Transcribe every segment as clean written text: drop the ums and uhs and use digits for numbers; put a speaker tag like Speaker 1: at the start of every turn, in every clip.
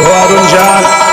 Speaker 1: هارون جان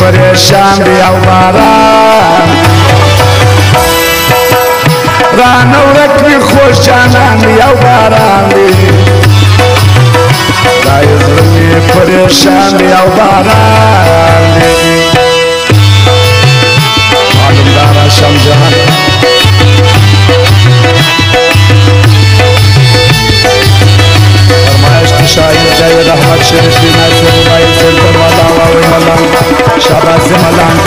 Speaker 1: پریشان دی او باران رانو رکوی خوش جانان دی او باران دی دای زلمی پریشان دی او باران دی معلوم دارا شم جان فرمایش شاید جاید احمد شریف دی نایسو موبایل سنٹر والا واوی ملان شاباز ملان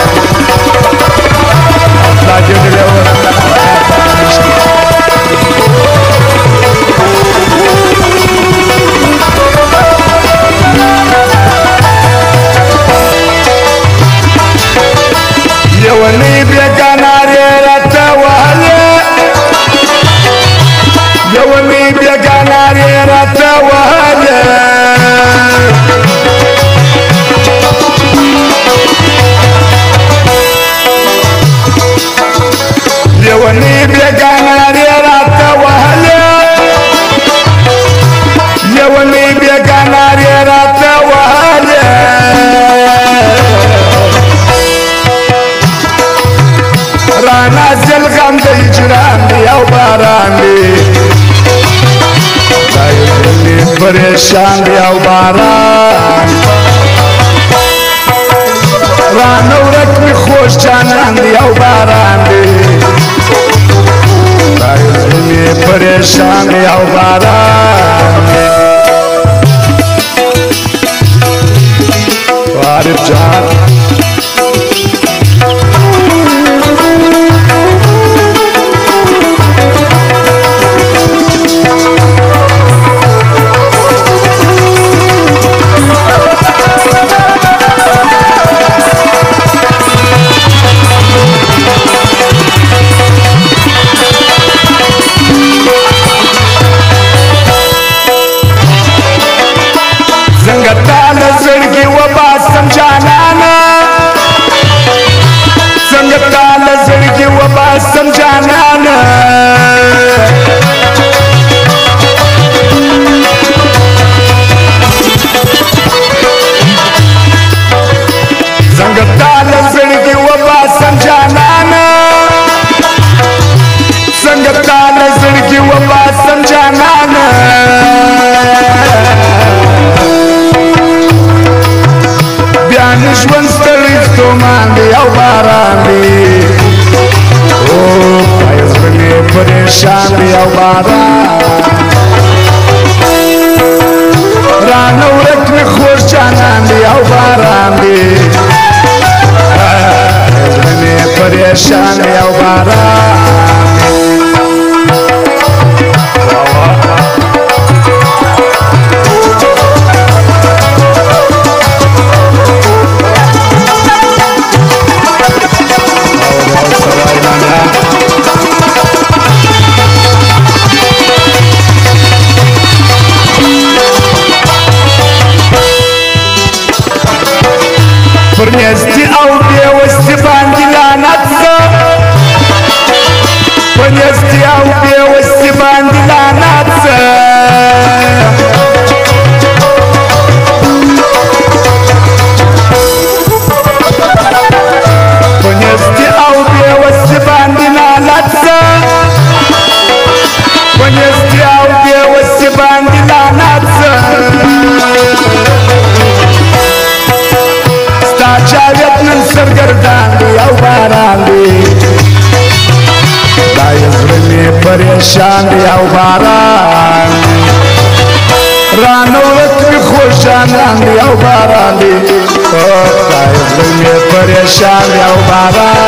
Speaker 1: اطلاع جدلی یونی بیگاناری رتا وحلی یونی بیگاناری رتا وحلی یونی بیگاناری رتا وحلی یونی بیگاناری رتا وحلی رانا زلغم دی جران دی او باران دی دای زلی پریشان دی او باران رانو رکوی خوش جانان دی او باران دی دای زلی پریشان دی او باران عارف جان پریشان دی او باران رانو رکوی خوش جانان دی او باران دی زمینی پریشان دی او باران بێوەستی باندیلاناتسە بەنێستیا و بێوەستی باندیلاناتسە بەنێستی ئەو بێوەستی باندیلاناتسە بەنێستی ئەو بێوەستی باندیلاناتسە چاوێت من سەرگەرداندی ئەو باراندی دایزرمی پەرێشاندی ئەو باران ڕانەوڵەتمی خۆشاناندی ئەو باراندی دایزرمی پەرێشاندی ئەو باران